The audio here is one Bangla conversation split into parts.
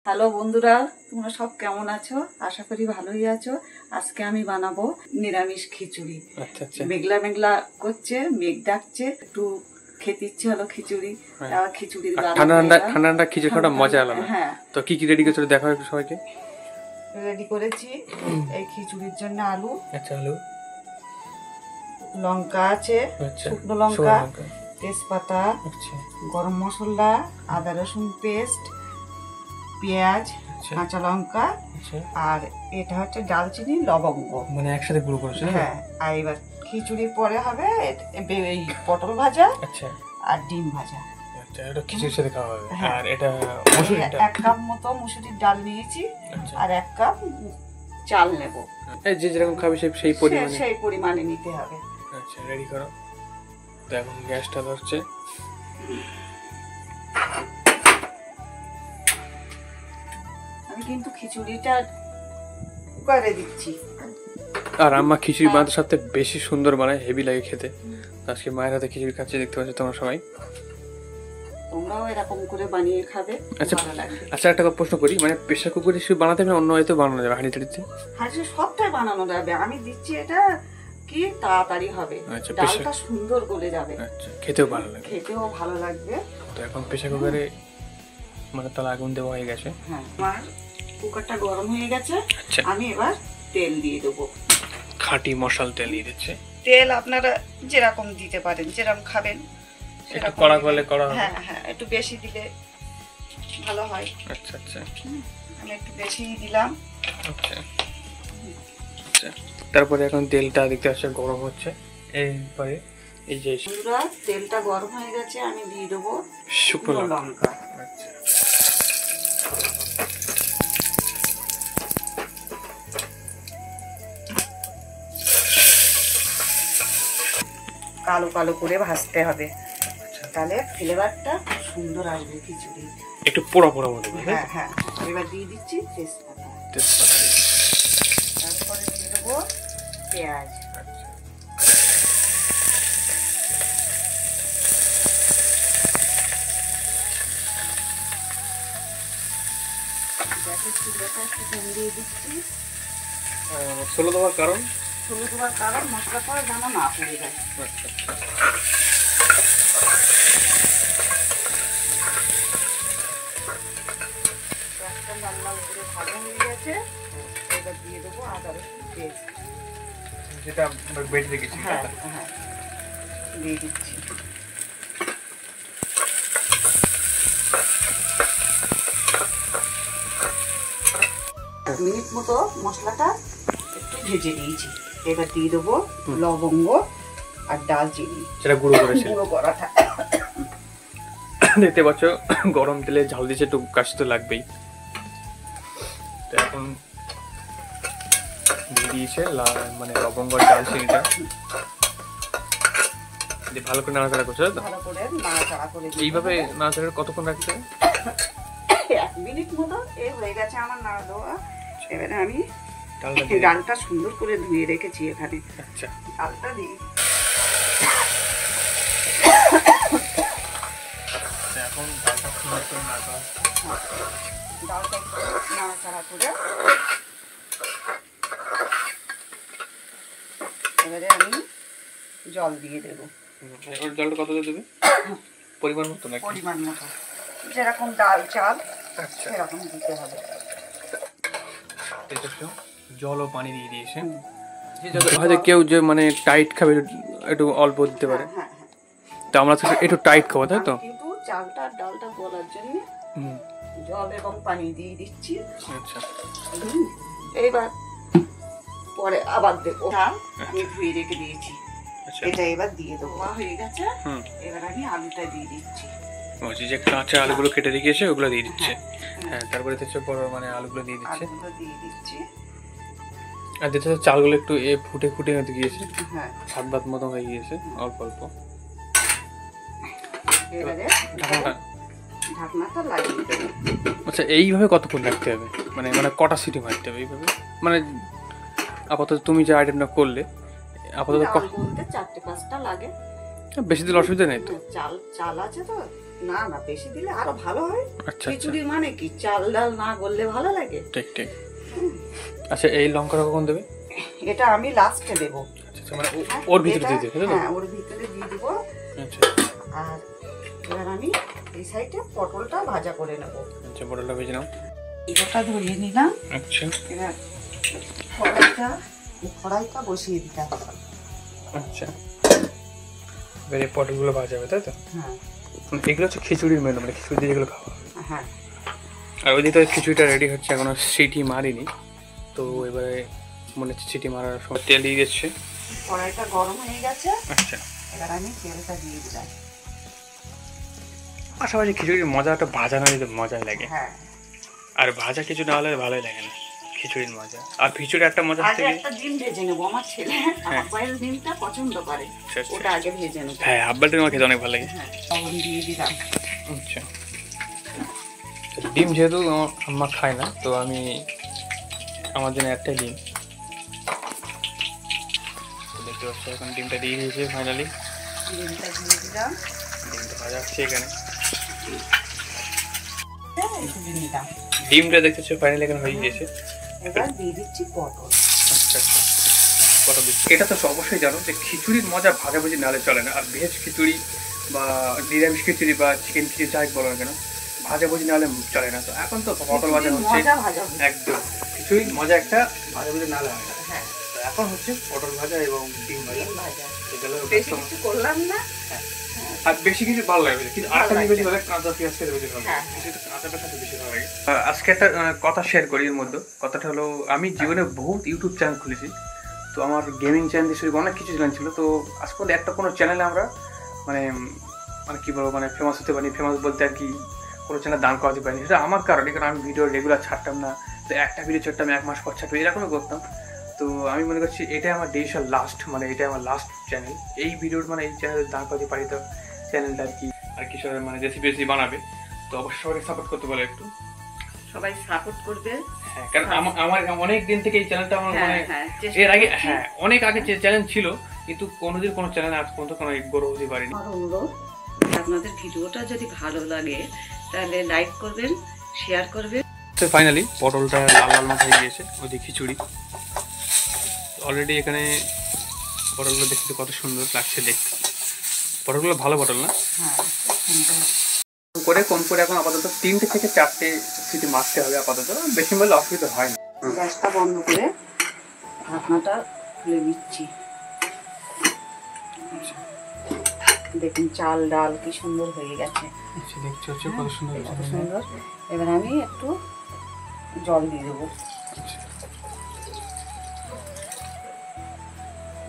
হ্যালো বন্ধুরা, তোমরা সব কেমন আছো? আশা করি ভালোই আছো। আজকে আমি বানাবো নিরামিষ খিচুড়ি। আচ্ছা আচ্ছা। মেঘলা মেঘলা করছে, মেঘ ডাকছে, একটু খেতে ইচ্ছে হলো খিচুড়ি। খিচুড়ি ঠান্ডা ঠান্ডা ঠান্ডা ঠান্ডা খিচুড়ি খাওয়াটা মজা আলাদা। হ্যাঁ, তো কি কি রেডি করেছো দেখো একটু সবাইকে। রেডি করেছি এই খিচুড়ির জন্য আলু, আচ্ছা আলু, লঙ্কা আছে, শুকনো লঙ্কা, তেজপাতা, গরম মশলা, আদা রসুন পেস্ট, পেঁয়াজ, কাঁচা লঙ্কা, আর এটা হচ্ছে ডালচিনি, লবঙ্গ, মানে একসাথে গুঁড়ো করেছো? হ্যাঁ। আর এবার খিচুড়ির পরে হবে এই পটল ভাজা, আচ্ছা, আর ডিম ভাজা। আচ্ছা, এটা খিচুড়ির সাথে খাওয়া হবে। আর এটা মুসুরির ডাল, 1 কাপ মতো মুসুরির ডাল নিয়েছি, আর 1 কাপ চাল নেব। যে যেরকম খাবে সেই পরিমাণে নিতে হবে। আচ্ছা, রেডি করো। তো এখন গ্যাসটা ধরছে। আমি কিন্তু খিচুড়িটা কুকারে দিচ্ছি। আর আম্মা খিচুড়ি বানাতে সবথেকে বেশি সুন্দর বানায়, হেভি লাগে খেতে। আজকে মায়ের হাতে খিচুড়ি খাচ্ছি, দেখতে পাচ্ছ তোমরা সবাই। তোমরাও এরকম করে বানিয়ে খাবে, ভালো লাগবে। আচ্ছা, একটা প্রশ্ন করি, মানে প্রেসার কুকারে শুধু বানাতে হবে না অন্য হয়তো বানানো যাবে? হাঁড়ি টাড়িতে সবটাই বানানো যাবে। আমি দিচ্ছি এটা কি তাড়াতাড়ি হবে, ডালটা সুন্দর গলে যাবে, খেতেও ভালো লাগবে। খেতেও ভালো লাগবে। তো এখন প্রেসার কুকারে মানে তাহলে আগুন দেওয়া হয়ে গেছে। হ্যাঁ, আমার কুকারটা গরম হয়ে গেছে। আমি এবার তেল দিয়ে দেবো। খাঁটি মশলা তেল দিয়ে দিচ্ছে। তেল আপনারা যেরকম দিতে পারেন, যেরকম খাবেন একটু কড়া করলে কড়া হবে। হ্যাঁ হ্যাঁ, একটু বেশি দিলে ভালো হয়। আচ্ছা আচ্ছা, আমি একটু বেশি দিলাম। আচ্ছা আচ্ছা, তারপরে এখন তেলটা দেখতে পাচ্ছ গরম হচ্ছে। এরপরে এই যে তেলটা গরম হয়ে গেছে, আমি দিয়ে দেবো শুকনো লঙ্কা। আচ্ছা, কালো কালো করে ভাজতে হবে, তাহলে ফ্লেভারটা সুন্দর আসবে খিচুড়ি। একটু পোড়া পোড়া মতো। হ্যাঁ হ্যাঁ, এবার দিয়ে দিচ্ছি তেজপাতা, তারপরে দিয়ে দেবো পেঁয়াজ, গ্যাসের চুলাটা একটু কম দিয়ে দিচ্ছি। 16 দেওয়ার কারণ মশলাটা যেন না পড়ে যায়। পেঁয়াজটা লাল লাল করে ভাজা হয়ে গেছে, এবার দিয়ে দেবো আদা রসুন পেস্ট, যেটা বেটে রেখেছি। হ্যাঁ হ্যাঁ, দিয়ে দিচ্ছি। মিনিট মতো মশলাটা একটু ভেজে নিয়েছি। এবার দিয়ে দেবো লবঙ্গ আর ডালচিনি, সেটা গুঁড়ো করাটা। দেখতে পাচ্ছ গরম তেলে ঝাল দিচ্ছে, একটু কাশি তো লাগবেই। তো এখন দিয়ে দিয়েছে মানে লবঙ্গ আর ডালচিনিটা, ভালো করে নাড়াচাড়া করছে। ভালো করে নাড়াচাড়া করে এইভাবে নাড়াচাড়া কতক্ষণ রাখতে হবে? 1 মিনিট মতো। হয়ে গেছে আমার নাড়া দেওয়া। এবারে আমি ডালটা সুন্দর করে ধুয়ে রেখেছি এখানে। আচ্ছা, ডালটা দিই। এখন ডালটা সুন্দর করে নাড়াচাড়া করে এবারে আমি জল দিয়ে দেবো। এবার জলটা কত দেবে? পরিমাণ মতো নাকি? পরিমাণ মতো, যেরকম ডাল চাল সেরকম দিতে হবে। জল ও পানি দিয়ে দিয়েছে। হয়তো কেউ যে মানে টাইট খাবে একটু অল্প দিতে পারে, তো আমরা একটু টাইট খাবো, তাই তো? কিন্তু চালটা ডালটা গলার জন্য জল এবং পানি দিয়ে দিচ্ছি। আচ্ছা, এইবার পরে আবার দেবো। আমি ধুয়ে রেখে দিয়েছি, এটা এবার দিয়ে দেবো। হয়ে গেছে, এবার আমি আলুটা দিয়ে দিচ্ছি। যে কাঁচা আলুগুলো কেটে রেখেছে ওগুলো দিয়ে দিচ্ছে। হ্যাঁ, তারপরে বড় মানে আলুগুলো দিয়ে দিচ্ছে। আর দেখতে চালগুলো একটু ফুটে ফুটে হতে গিয়েছে, ভাত ভাত মতো হয়ে গিয়েছে অল্প অল্প। ঢাকনাটা লাগিয়ে দেবো। আচ্ছা, এইভাবে কতক্ষণ রাখতে হবে? মানে কটা সিটি মারতে হবে এইভাবে? মানে আপাতত তুমি যে আইটেমটা করলে আপাতত 4-5টা লাগে, বেশি দিন অসুবিধা নেই তো? চাল আছে তো, না না, বেশি দিলে আরো ভালো হয়। আচ্ছা, খিচুড়ি মানে কি চাল ডাল না গললে ভালো লাগে? ঠিক ঠিক। আচ্ছা, এই লঙ্কাটা কখন দেবে? এটা আমি লাস্টে দেব। আচ্ছা, মানে ওর ভিতরে দিয়ে দেবে? হ্যাঁ, ওর ভিতরে দিয়ে দেব। আচ্ছা। আর এবার আমি এই সাইডে পটলটা ভাজা করে নেব। আচ্ছা, পটলটা ভেজে নাও। এটাটা ধরিয়ে নিলাম। আচ্ছা। এবার কড়াইটা বসিয়ে দিতে হবে। আচ্ছা, এবার এই পটলগুলো ভাজা হবে, তাই তো? হ্যাঁ। এগুলো হচ্ছে খিচুড়ির মেনু, মানে খিচুড়ি দিয়ে এগুলো খাওয়া হবে। হ্যাঁ। আর ওইদিকে তো খিচুড়িটা রেডি হচ্ছে, এখনো সিটি মারিনি। তো এবারে মনে হচ্ছে সিটি মারার সময় তেল দিয়ে দিচ্ছে। কড়াইটা গরম হয়ে গেছে। আচ্ছা, এবার আমি তেলটা দিয়ে দিলাম। পাশাপাশি খিচুড়ির মজাটা ভাজা না দিলে মজাই লাগে। হ্যাঁ। আর ভাজা কিছু না হলে ভালোই লাগে না খিচুড়ির মজা। আর খিচুড়ি একটা মজা আগে থেকে একটা ডিম ভেজে নেব, আমার ছেলে হাফ বয়েল ডিমটা পছন্দ করে, ওটা আগে ভেজে নেব। হ্যাঁ, হাফ বয়েল ডিম আমার খেতে অনেক ভালো লাগে। হ্যাঁ, লবণ দিয়ে দিলাম। আচ্ছা, ডিম যেহেতু আমার আম্মা খায় না, তো আমি আমার জন্য একটাই ডিম। দেখতে পাচ্ছি এখন ডিমটা দিয়ে দিয়েছে ফাইনালি। ডিমটা দিয়ে দিলাম। ডিমটা ভাজা হচ্ছে এখানে। একটু দিয়ে দিলাম। ডিমটা দেখতেছো ফাইনালি এখন হয়ে গিয়েছে। এবার দিয়ে দিচ্ছি পটল। আচ্ছা, পটল দিচ্ছি। এটা তো অবশ্যই জানো যে খিচুড়ির মজা ভাজাভুজি নাহলে চলে না। আর ভেজ খিচুড়ি বা নিরামিষ খিচুড়ি বা চিকেন খিচুড়ি যাই বলো না কেন, ভাজাভুজি নাহলে চলে না। তো এখন তো পটল ভাজা হচ্ছে, একদম খিচুড়ির মজা একটা ভাজাভুজি নাহলে হয় না। হ্যাঁ, এখন হচ্ছে পটল ভাজা এবং ডিম ভাজা। বেশি কিছু করলাম না। আর বেশি কিছু ভালো লাগবে, কিন্তু আটা দিয়ে বেশি ভালো লাগে, কাঁচা পেঁয়াজ খেতে বেশি ভালো লাগে। কাঁচাটা খেতে বেশি ভালো লাগে। আজকে একটা কথা শেয়ার করি এর মধ্যে। কথাটা হলো, আমি জীবনে বহুত ইউটিউব চ্যানেল খুলেছি। তো আমার গেমিং চ্যানেল দিয়ে অনেক কিছু চ্যানেল ছিল। তো আজ পর্যন্ত একটা কোনো চ্যানেলে আমরা মানে মানে কী বলবো, মানে ফেমাস হতে পারিনি। ফেমাস বলতে আর কি, কোনো চ্যানেল দান করাতে পারিনি। সেটা আমার কারণে, কারণ আমি ভিডিও রেগুলার ছাড়তাম না। তো একটা ভিডিও ছাড়তাম 1 মাস পর ছাড়তাম, এরকমই করতাম। তো আমি মনে করছি এটাই আমার ডিজিটাল লাস্ট, মানে এটাই আমার লাস্ট চ্যানেল। এই ভিডিওর মানে এই চ্যানেলে দান করাতে পারি, তো চ্যানেলটা আর কি সবাই মানে রেসিপি বানাবে। তো অবশ্যই সবাই সাপোর্ট করতে বলে, একটু সবাই সাপোর্ট করবে। হ্যাঁ, কারণ আমার অনেক দিন থেকে এই চ্যানেলটা আমার মানে এর আগে, হ্যাঁ অনেক আগে যে চ্যানেল ছিল, কিন্তু কোনোদিন কোনো চ্যানেল আজ পর্যন্ত কোনো বড় হতে পারিনি। আমার অনুরোধ, আপনাদের ভিডিওটা যদি ভালো লাগে তাহলে লাইক করবেন, শেয়ার করবেন। তো ফাইনালি পটলটা লাল লাল মতো হয়ে গিয়েছে। ওই খিচুড়ি অলরেডি এখানে পটলগুলো দেখতে কত সুন্দর লাগছে দেখতে। পটলগুলো ভালো পটল না? হ্যাঁ, করে কম করে এখন আপাতত 3 থেকে 4টে সিটি মারতে হবে আপাতত, বেশি বললে অসুবিধা হয় না। গ্যাসটা বন্ধ করে ঢাকনাটা খুলে দিচ্ছি। দেখুন চাল ডাল কি সুন্দর হয়ে গেছে। আচ্ছা, দেখতে হচ্ছে কত সুন্দর, কত সুন্দর। এবার আমি একটু জল দিয়ে দেবো।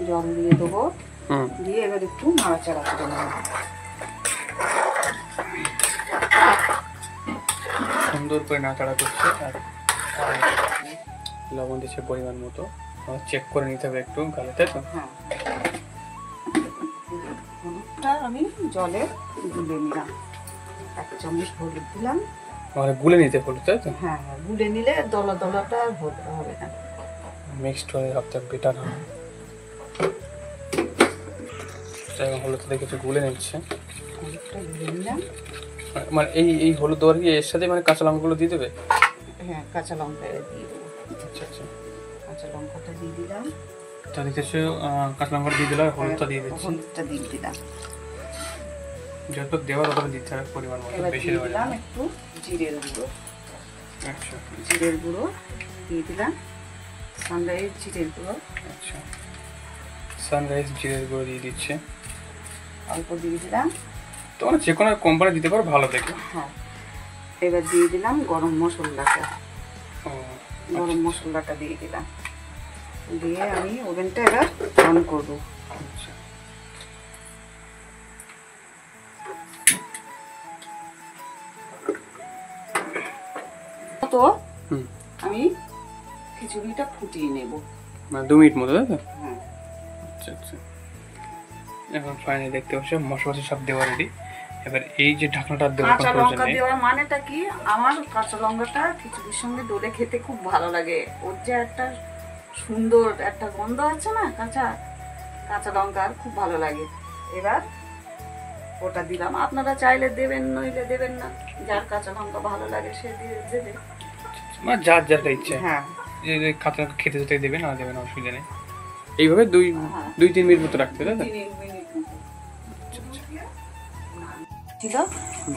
জল দিয়ে দেবো, দিয়ে এবার একটু নাড়াচাড়া করে নেব। সুন্দর করে নাড়াচাড়া করছে। আর লবণ দিচ্ছে পরিমাণ মতো, চেক করে নিতে হবে একটু গালে, তাই তো? হ্যাঁ, হলুদটা আমি জলে গুলে নিলাম। 1 চামচ হলুদ দিলাম। মানে গুলে নিতে হলুদ, তাই তো? হ্যাঁ, গুলে নিলে দলা দলাটা আর হবে না, মিক্সড হয়ে সবথেকে বেটার হবে। হলুদটা দেখেছি গুলে নিচ্ছে। হলুদটা গুলে নিলাম। মানে এই হলুদ দেওয়ার কি এর সাথে মানে কাঁচা লঙ্কাগুলো দিয়ে দেবে? হ্যাঁ, কাঁচা লঙ্কা দিয়ে দেবো। আচ্ছা আচ্ছা, কাঁচা লঙ্কাটা দিয়ে দিলাম। তা দেখেছো কাঁচা লঙ্কাটা দিয়ে দিলাম, হলুদটা দিয়ে দিচ্ছি। হলুদটা দিয়ে দিলাম। যত দেওয়া তত দিতে হবে পরিমাণ মতো, বেশি দেওয়া দিলাম একটু জিরের গুঁড়ো। আচ্ছা, জিরের গুঁড়ো দিয়ে দিলাম, সানরাইজ জিরের গুঁড়ো। আচ্ছা, সানরাইজ জিরের গুঁড়ো দিয়ে দিচ্ছে। অল্প দিয়ে দিলাম। তোমরা যে কোনো কোম্পানি দিতে পারো ভালো দেখে। হ্যাঁ, এবার দিয়ে দিলাম গরম মশলাটা। গরম মশলাটা দিয়ে দিলাম, দিয়ে আমি ওভেনটা এবার অন করবো। আচ্ছা, তো আমি খিচুড়িটা ফুটিয়ে নেব, মানে 2 মিনিট মতো, তাই তো? হ্যাঁ। আচ্ছা আচ্ছা, এখন ফাইনালি দেখতে পাচ্ছ মশলা সব দেওয়া রেডি। এবার এই যে ঢাকনাটা দেওয়ার কাঁচা লঙ্কা দেওয়ার মানেটা কি, আমার কাঁচা লঙ্কাটা খিচুড়ির সঙ্গে ডলে খেতে খুব ভালো লাগে। ওর যে একটা সুন্দর একটা গন্ধ আছে না, কাঁচা কাঁচা লঙ্কার, খুব ভালো লাগে। এবার ওটা দিলাম, আপনারা চাইলে দেবেন, নইলে দেবেন না, যার কাঁচা লঙ্কা ভালো লাগে সে দিয়ে দেবে, মানে যার যারটা ইচ্ছা। হ্যাঁ যে কাঁচা লঙ্কা খেতে যেতে দেবেন, না দেবেন অসুবিধা নেই। এইভাবে 2-3 মিনিট মতো রাখতে হবে, তাই তো? ছিল,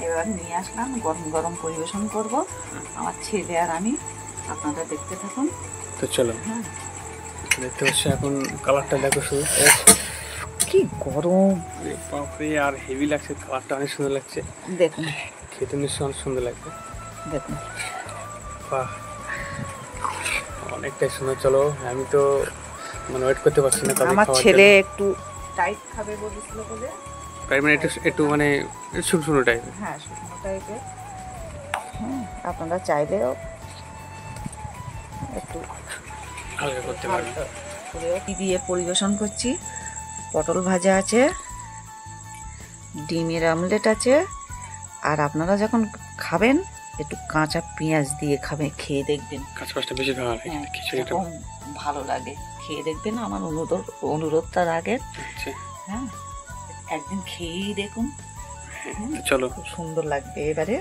এবার নিয়ে আসলাম, গরম গরম পরিবেশন করব আমার ছেলে আর আমি, আপনারা দেখতে থাকুন। তো চলো, দেখতে পাচ্ছি এখন কালারটা দেখো শুধু, কি গরম, বাপরে, আর হেভি লাগছে, কালারটা অনেক সুন্দর লাগছে, দেখুন খেতে নিশ্চয়ই অনেক সুন্দর লাগছে। দেখুন, বাহ, অনেকটাই সুন্দর। চলো, আমি তো মানে ওয়েট করতে পারছি না। আমার ছেলে একটু টাইট খাবে বলেছিল বলে, মানে একটু মানে শুকনো টাইপের। হ্যাঁ শুকনো টাইপের। আপনারা চাইলেও একটু হালকা করতে পারবেন। কি দিয়ে পরিবেশন করছি, পটল ভাজা আছে, ডিমের আমলেট আছে, আর আপনারা যখন খাবেন একটু কাঁচা পেঁয়াজ দিয়ে খাবেন, খেয়ে দেখবেন। কাঁচা পেঁয়াজটা বেশি ভালো লাগে খিচুড়িটা, ভালো লাগে, খেয়ে দেখবেন। আমার অনুরোধটা রাখেন, হ্যাঁ একদিন খেয়েই দেখুন, চলো খুব সুন্দর লাগবে। এবারে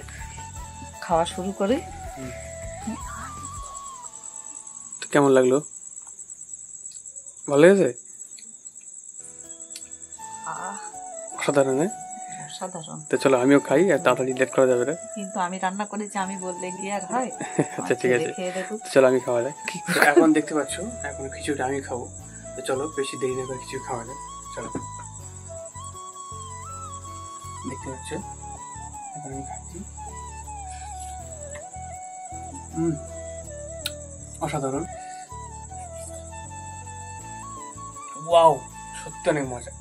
খাওয়া শুরু করি। তো কেমন লাগলো? ভালো লেগেছে? অসাধারণ। সাধারণ। তো চলো আমিও খাই, আর তাড়াতাড়ি লেট করা যাবে না, কিন্তু আমি রান্না করেছি, আমি বললে কি আর হয়? আচ্ছা ঠিক আছে, চলো আমি খাওয়া যায়। এখন দেখতে পাচ্ছ, এখন খিচুড়িটা আমি খাবো। তো চলো, বেশি দেরি না করে খিচুড়ি খাওয়া যায়, চলো। দেখতে পাচ্ছ, এখন আমি খাচ্ছি। অসাধারণ, ওয়াও, সত্যি অনেক মজা।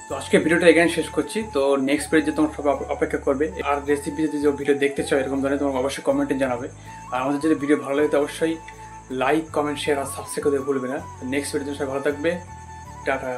তো আজকে ভিডিওটা এখানে শেষ করছি। তো নেক্সট ভিডিওতে তোমরা সবাই অপেক্ষা করবে, আর রেসিপি যদি ভিডিও দেখতে চাও এরকম ধরনের, তোমরা অবশ্যই কমেন্টে জানাবে। আর আমাদের যদি ভিডিও ভালো লাগে তো অবশ্যই লাইক, কমেন্ট, শেয়ার আর সাবস্ক্রাইব করতে ভুলবে না। নেক্সট ভিডিওতে সবাই ভালো থাকবে, টাটা।